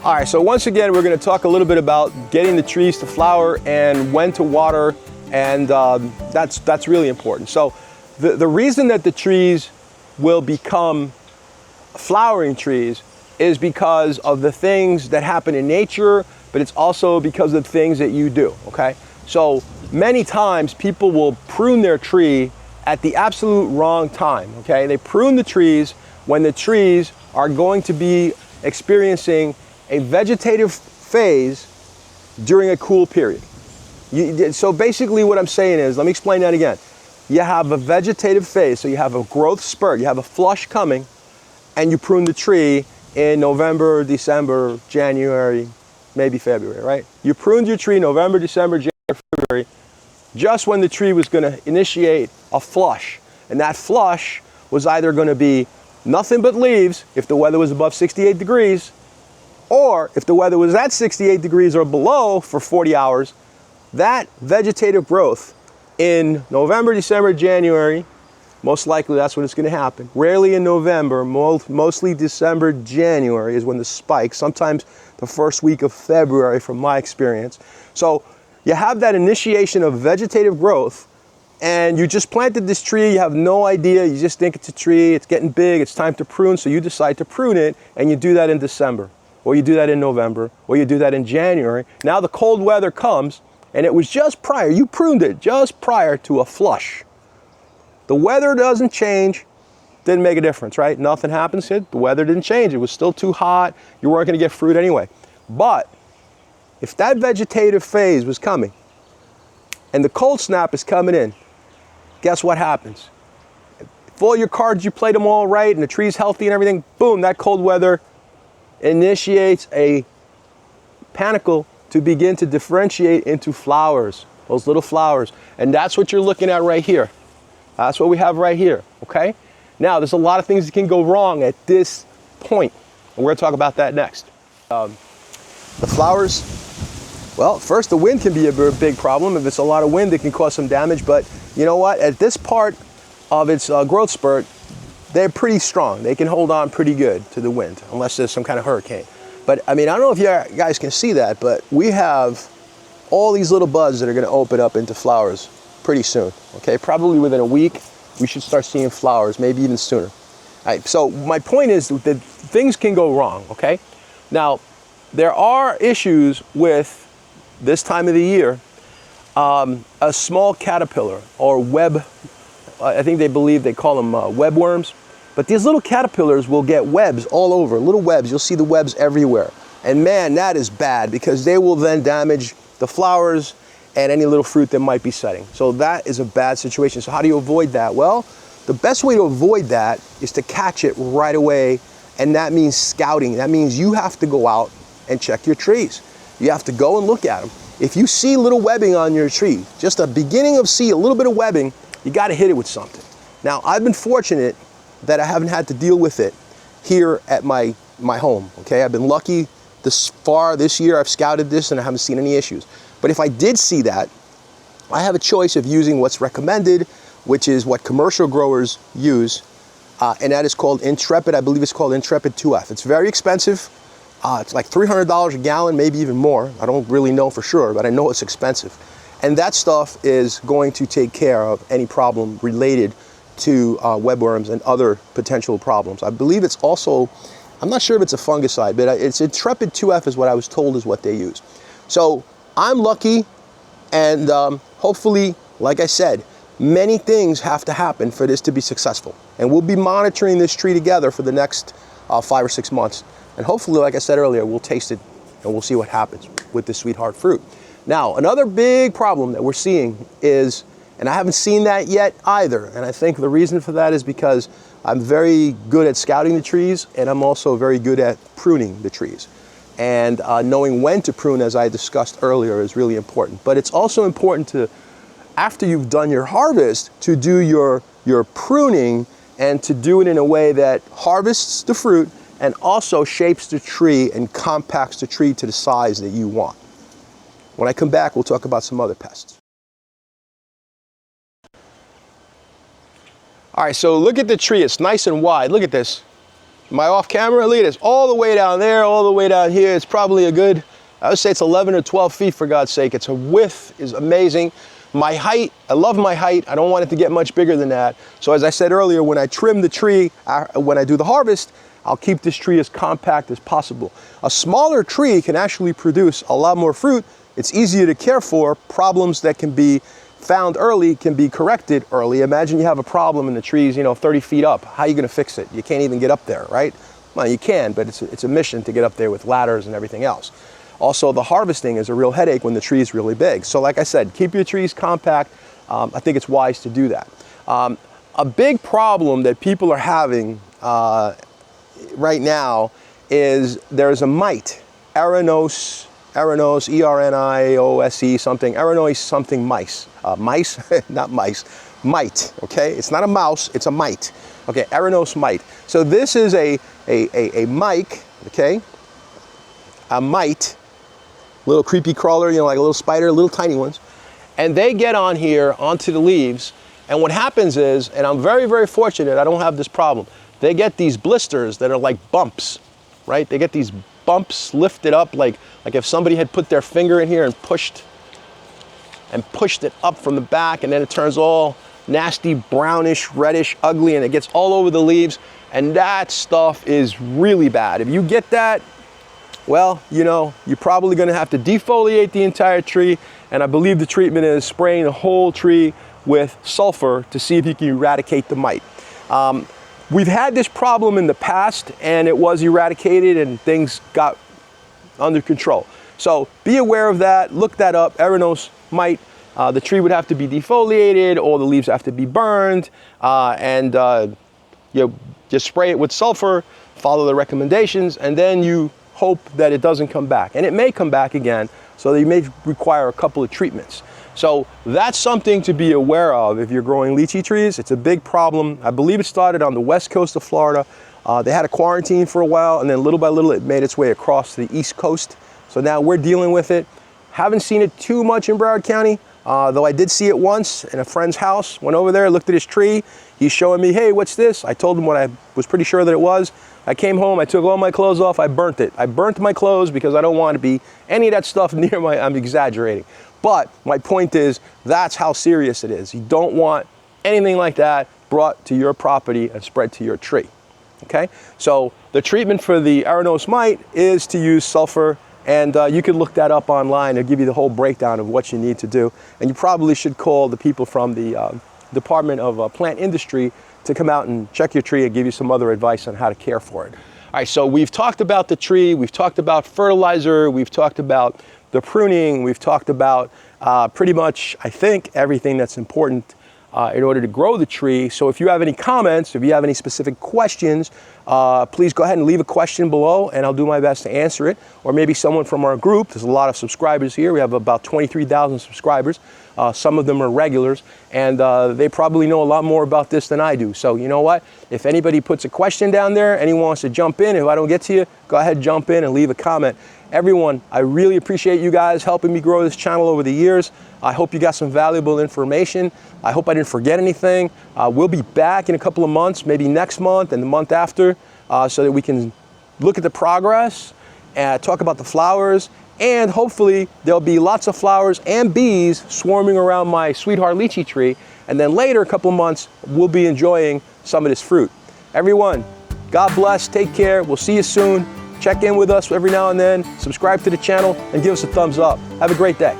All right, so once again, we're going to talk a little bit about getting the trees to flower and when to water, and that's really important. So the reason that the trees will become flowering trees is because of the things that happen in nature, but it's also because of the things that you do, okay? So many times people will prune their tree at the absolute wrong time, okay? They prune the trees when the trees are going to be experiencing a vegetative phase during a cool period. So basically what I'm saying is, let me explain that again. You have a vegetative phase, so you have a growth spurt, you have a flush coming, and you prune the tree in November, December, January, maybe February, right? You pruned your tree November, December, January, February, just when the tree was gonna initiate a flush. And that flush was either gonna be nothing but leaves if the weather was above 68 degrees, or if the weather was at 68 degrees or below for 40 hours, that vegetative growth in November, December, January, most likely that's when it's going to happen. Rarely in November, mostly December, January is when the spike, sometimes the first week of February from my experience. So you have that initiation of vegetative growth, and you just planted this tree, you have no idea, you just think it's a tree, it's getting big, it's time to prune, so you decide to prune it, and you do that in December. Or you do that in November, or you do that in January. Now the cold weather comes, and it was just prior, you pruned it just prior to a flush. The weather doesn't change, didn't make a difference, right? Nothing happens here, the weather didn't change. It was still too hot, you weren't gonna get fruit anyway. But if that vegetative phase was coming, and the cold snap is coming in, guess what happens? If all your cards, you played them all right, and the tree's healthy and everything, boom, that cold weather initiates a panicle to begin to differentiate into flowers, those little flowers. And that's what you're looking at right here. That's what we have right here, okay? Now, there's a lot of things that can go wrong at this point, and we're gonna talk about that next. The flowers, well, first the wind can be a big problem. If it's a lot of wind, it can cause some damage, but you know what? At this part of its growth spurt, they're pretty strong. They can hold on pretty good to the wind, unless there's some kind of hurricane. But I mean, I don't know if you guys can see that, but we have all these little buds that are gonna open up into flowers pretty soon, okay? Probably within a week, we should start seeing flowers, maybe even sooner. All right, so my point is that things can go wrong, okay? Now, there are issues with this time of the year. A small caterpillar or web, I think they call them web worms, but these little caterpillars will get webs all over, little webs. You'll see the webs everywhere. And man, that is bad because they will then damage the flowers and any little fruit that might be setting. So that is a bad situation. So how do you avoid that? Well, the best way to avoid that is to catch it right away, and that means scouting. That means you have to go out and check your trees. You have to go and look at them. If you see little webbing on your tree, just a beginning of a little bit of webbing, you got to hit it with something. Now, I've been fortunate that I haven't had to deal with it here at my home, okay? I've been lucky this far this year. I've scouted this and I haven't seen any issues. But if I did see that, I have a choice of using what's recommended, which is what commercial growers use, and that is called Intrepid. I believe it's called Intrepid 2F. It's very expensive. It's like $300 a gallon, maybe even more. I don't really know for sure, but I know it's expensive. And that stuff is going to take care of any problem related to webworms and other potential problems. I believe it's also, I'm not sure if it's a fungicide, but it's Intrepid 2F is what I was told is what they use. So I'm lucky, and hopefully, like I said, many things have to happen for this to be successful. And we'll be monitoring this tree together for the next 5 or 6 months. And hopefully, like I said earlier, we'll taste it and we'll see what happens with the sweetheart fruit. Now, another big problem that we're seeing is, and I haven't seen that yet either, and I think the reason for that is because I'm very good at scouting the trees, and I'm also very good at pruning the trees. And knowing when to prune, as I discussed earlier, is really important. But it's also important to, after you've done your harvest, to do your pruning and to do it in a way that harvests the fruit and also shapes the tree and compacts the tree to the size that you want. When I come back, we'll talk about some other pests. All right, so look at the tree. It's nice and wide. Look at this. Am I off camera? Look at this, all the way down there, all the way down here. It's probably a good, I would say it's 11 or 12 feet for God's sake. Its width is amazing. My height, I love my height. I don't want it to get much bigger than that. So as I said earlier, when I trim the tree, when I do the harvest, I'll keep this tree as compact as possible. A smaller tree can actually produce a lot more fruit. It's easier to care for. Problems that can be found early can be corrected early. Imagine you have a problem and the tree's, 30 feet up. How are you gonna fix it? You can't even get up there, right? Well, you can, but it's a mission to get up there with ladders and everything else. Also, the harvesting is a real headache when the tree is really big. So like I said, keep your trees compact. I think it's wise to do that. A big problem that people are having right now is there's a mite, erinose, E-R-N-I-O-S-E something, erinose something mice. Mice, not mice, mite, okay? It's not a mouse, it's a mite. Okay, erinose mite. So this is a mite, okay? A mite, little creepy crawler, like a little spider, little tiny ones. And they get on here, onto the leaves, and what happens is, and I'm very, very fortunate, I don't have this problem, they get these blisters that are like bumps, right? They get these bumps lifted up like if somebody had put their finger in here and pushed it up from the back, and then it turns all nasty, brownish, reddish, ugly, and it gets all over the leaves, and that stuff is really bad. If you get that, well, you're probably gonna have to defoliate the entire tree, and I believe the treatment is spraying the whole tree with sulfur to see if you can eradicate the mite. We've had this problem in the past and it was eradicated and things got under control. So be aware of that, look that up, erinose mite. The tree would have to be defoliated, all the leaves have to be burned, and just spray it with sulfur, follow the recommendations, and then you hope that it doesn't come back. And it may come back again, so you may require a couple of treatments. So that's something to be aware of if you're growing lychee trees. It's a big problem. I believe it started on the west coast of Florida. They had a quarantine for a while, and then little by little it made its way across the east coast. So now we're dealing with it. Haven't seen it too much in Broward County, though I did see it once in a friend's house. Went over there, looked at his tree. He's showing me, hey, what's this? I told him what I was pretty sure that it was. I came home, I took all my clothes off, I burnt it. I burnt my clothes because I don't want to be any of that stuff near I'm exaggerating. But my point is, that's how serious it is. You don't want anything like that brought to your property and spread to your tree, okay? So the treatment for the erinose mite is to use sulfur, and you can look that up online. It'll give you the whole breakdown of what you need to do. And you probably should call the people from the Department of Plant Industry to come out and check your tree and give you some other advice on how to care for it. All right, so we've talked about the tree, we've talked about fertilizer, we've talked about the pruning, we've talked about pretty much, I think, everything that's important in order to grow the tree. So if you have any comments, if you have any specific questions, please go ahead and leave a question below and I'll do my best to answer it. Or maybe someone from our group, there's a lot of subscribers here, we have about 23,000 subscribers. Some of them are regulars, and they probably know a lot more about this than I do. So you know what? If anybody puts a question down there, anyone wants to jump in, if I don't get to you, go ahead, jump in and leave a comment. Everyone, I really appreciate you guys helping me grow this channel over the years. I hope you got some valuable information. I hope I didn't forget anything. We'll be back in a couple of months, maybe next month and the month after, so that we can look at the progress and talk about the flowers. And hopefully there'll be lots of flowers and bees swarming around my sweetheart lychee tree. And then later, a couple of months, we'll be enjoying some of this fruit. Everyone, God bless, take care. We'll see you soon. Check in with us every now and then. Subscribe to the channel and give us a thumbs up. Have a great day.